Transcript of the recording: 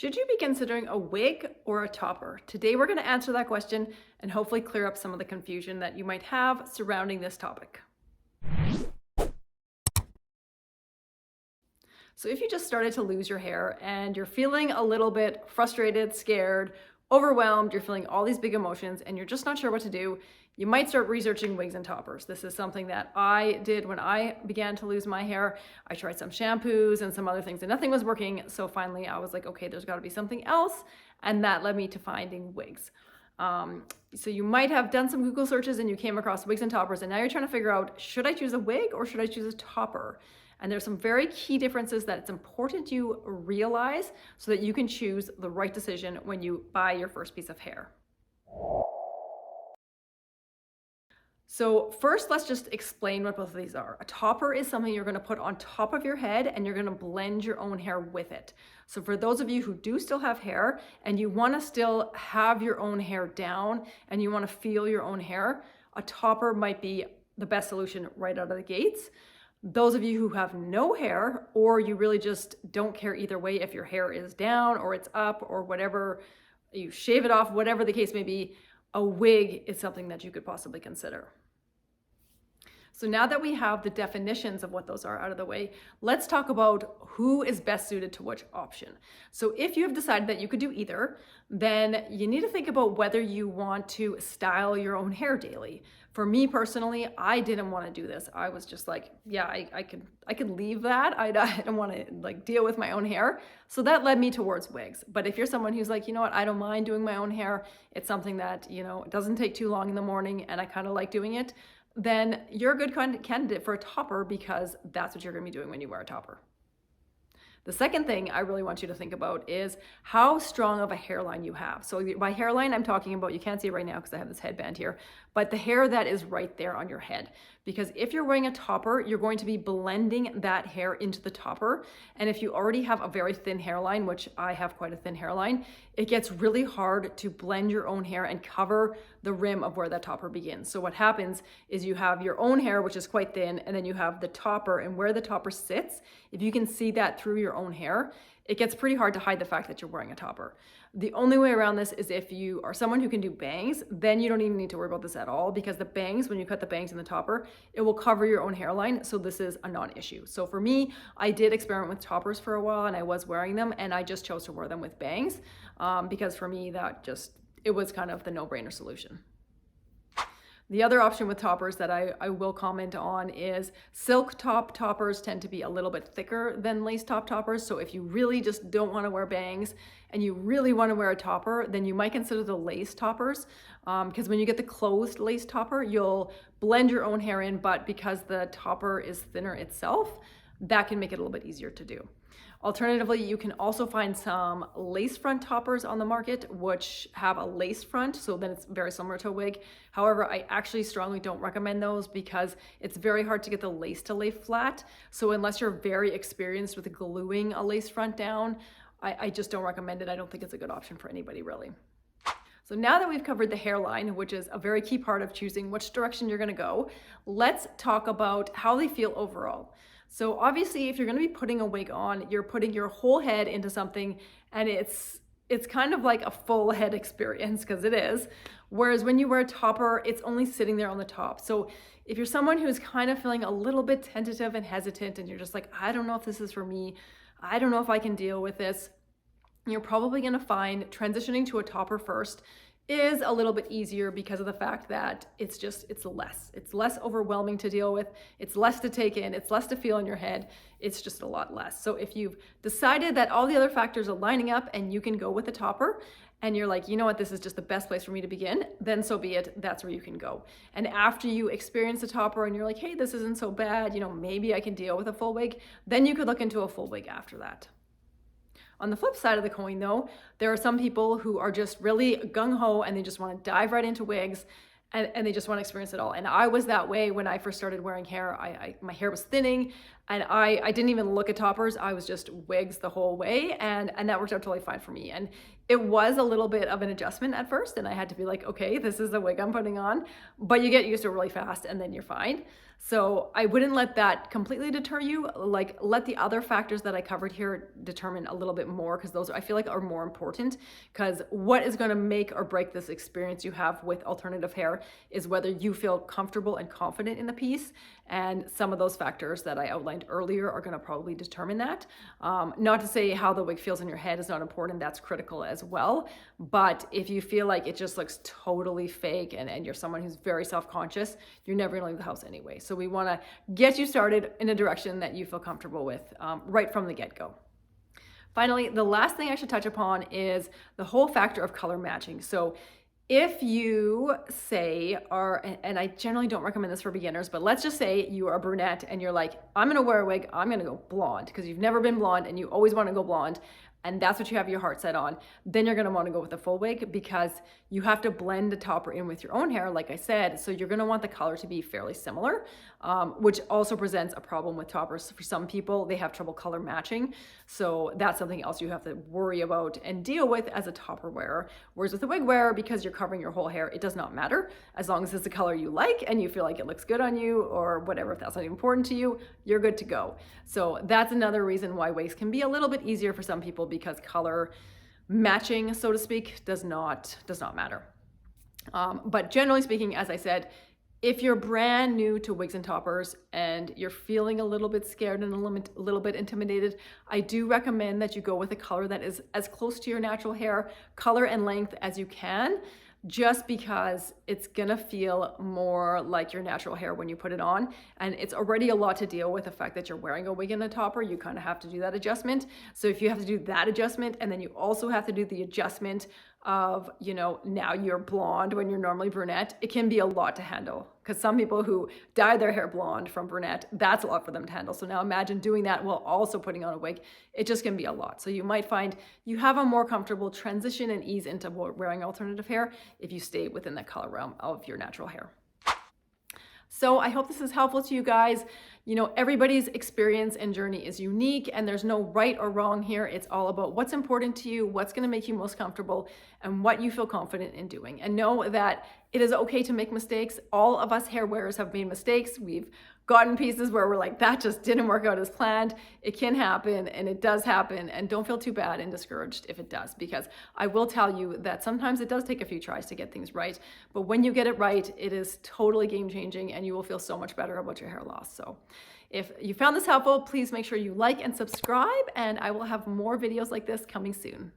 Should you be considering a wig or a topper? Today we're going to answer that question and hopefully clear up some of the confusion that you might have surrounding this topic. So if you just started to lose your hair and you're feeling a little bit frustrated, scared, overwhelmed, you're feeling all these big emotions and you're just not sure what to do, you might start researching wigs and toppers. This is something that I did when I began to lose my hair. I tried some shampoos and some other things and nothing was working. So finally I was like, okay, there's got to be something else. And that led me to finding wigs. So you might have done some Google searches and you came across wigs and toppers, and now you're trying to figure out, should I choose a wig or should I choose a topper? And there's some very key differences that it's important you realize so that you can choose the right decision when you buy your first piece of hair. So first, let's just explain what both of these are. A topper is something you're going to put on top of your head and you're going to blend your own hair with it. So for those of you who do still have hair and you want to still have your own hair down and you want to feel your own hair, a topper might be the best solution right out of the gates. Those of you who have no hair, or you really just don't care either way if your hair is down or it's up or whatever, you shave it off, whatever the case may be, a wig is something that you could possibly consider. So now that we have the definitions of what those are out of the way, let's talk about who is best suited to which option. So if you have decided that you could do either, then you need to think about whether you want to style your own hair daily. For me personally, I didn't want to do this. I was just like, yeah, I could leave that. I don't want to deal with my own hair. So that led me towards wigs. But if you're someone who's like, you know what, I don't mind doing my own hair. It's something that, it doesn't take too long in the morning and I kind of like doing it, then you're a good candidate for a topper because that's what you're going to be doing when you wear a topper. The second thing I really want you to think about is how strong of a hairline you have. So by hairline, I'm talking about, you can't see it right now because I have this headband here, but the hair that is right there on your head. Because if you're wearing a topper, you're going to be blending that hair into the topper. And if you already have a very thin hairline, which I have quite a thin hairline, it gets really hard to blend your own hair and cover the rim of where that topper begins. So what happens is you have your own hair, which is quite thin, and then you have the topper, and where the topper sits, if you can see that through your own hair, it gets pretty hard to hide the fact that you're wearing a topper. The only way around this is if you are someone who can do bangs, then you don't even need to worry about this at all, because the bangs, when you cut the bangs in the topper, it will cover your own hairline. So this is a non-issue. So for me, I did experiment with toppers for a while and I was wearing them, and I just chose to wear them with bangs because for me, it was kind of the no-brainer solution. The other option with toppers that I will comment on is silk top toppers tend to be a little bit thicker than lace top toppers. So if you really just don't want to wear bangs and you really want to wear a topper, then you might consider the lace toppers because when you get the closed lace topper, you'll blend your own hair in, but because the topper is thinner itself, that can make it a little bit easier to do. Alternatively, you can also find some lace front toppers on the market, which have a lace front, so then it's very similar to a wig. However, I actually strongly don't recommend those because it's very hard to get the lace to lay flat. So unless you're very experienced with gluing a lace front down, I just don't recommend it. I don't think it's a good option for anybody really. So now that we've covered the hairline, which is a very key part of choosing which direction you're gonna go, let's talk about how they feel overall. So obviously, if you're going to be putting a wig on, you're putting your whole head into something, and it's kind of like a full head experience, because it is. Whereas when you wear a topper, it's only sitting there on the top. So if you're someone who's kind of feeling a little bit tentative and hesitant, and you're just like, I don't know if this is for me, I don't know if I can deal with this, you're probably going to find transitioning to a topper first is a little bit easier because of the fact that it's less overwhelming to deal with. It's less to take in. It's less to feel in your head. It's just a lot less. So if you've decided that all the other factors are lining up and you can go with the topper, and you're like, you know what, this is just the best place for me to begin, then so be it. That's where you can go. And after you experience the topper and you're like, hey, this isn't so bad, maybe I can deal with a full wig, then you could look into a full wig after that. On the flip side of the coin though, there are some people who are just really gung-ho and they just want to dive right into wigs and they just want to experience it all. And I was that way when I first started wearing hair. My hair was thinning. And I didn't even look at toppers. I was just wigs the whole way, and that worked out totally fine for me. And it was a little bit of an adjustment at first, and I had to be like, okay, this is the wig I'm putting on, but you get used to it really fast and then you're fine. So I wouldn't let that completely deter you. Like, let the other factors that I covered here determine a little bit more, because those I feel like are more important, because what is going to make or break this experience you have with alternative hair is whether you feel comfortable and confident in the piece. And some of those factors that I outlined earlier are going to probably determine that. Not to say how the wig feels in your head is not important. That's critical as well. But if you feel like it just looks totally fake, and you're someone who's very self-conscious, you're never going to leave the house anyway. So we want to get you started in a direction that you feel comfortable with right from the get-go. Finally, the last thing I should touch upon is the whole factor of color matching. So if you say and I generally don't recommend this for beginners, but let's just say you are a brunette and you're like, I'm going to wear a wig, I'm going to go blonde, because you've never been blonde and you always want to go blonde, and that's what you have your heart set on, then you're going to want to go with a full wig, because you have to blend the topper in with your own hair, like I said. So you're going to want the color to be fairly similar, which also presents a problem with toppers. For some people, they have trouble color matching. So that's something else you have to worry about and deal with as a topper wearer. Whereas with a wig wearer, because you're covering your whole hair, it does not matter. As long as it's the color you like and you feel like it looks good on you, or whatever, if that's not important to you, you're good to go. So that's another reason why wigs can be a little bit easier for some people, because color matching, so to speak, does not matter. But generally speaking, as I said, if you're brand new to wigs and toppers and you're feeling a little bit scared and a little bit intimidated, I do recommend that you go with a color that is as close to your natural hair color and length as you can, just because it's gonna feel more like your natural hair when you put it on. And it's already a lot to deal with the fact that you're wearing a wig and a topper. You kind of have to do that adjustment. So if you have to do that adjustment, and then you also have to do the adjustment of, now you're blonde when you're normally brunette, it can be a lot to handle. Because some people who dye their hair blonde from brunette, that's a lot for them to handle. So now imagine doing that while also putting on a wig. It just can be a lot. So you might find you have a more comfortable transition and ease into wearing alternative hair if you stay within the color realm of your natural hair. So I hope this is helpful to you guys. Everybody's experience and journey is unique, and there's no right or wrong here. It's all about what's important to you, what's going to make you most comfortable, and what you feel confident in doing. And know that it is okay to make mistakes. All of us hair wearers have made mistakes. We've gotten pieces where we're like, that just didn't work out as planned. It can happen, and it does happen, and don't feel too bad and discouraged if it does, because I will tell you that sometimes it does take a few tries to get things right, but when you get it right, it is totally game-changing, and you will feel so much better about your hair loss. So if you found this helpful, please make sure you like and subscribe, and I will have more videos like this coming soon.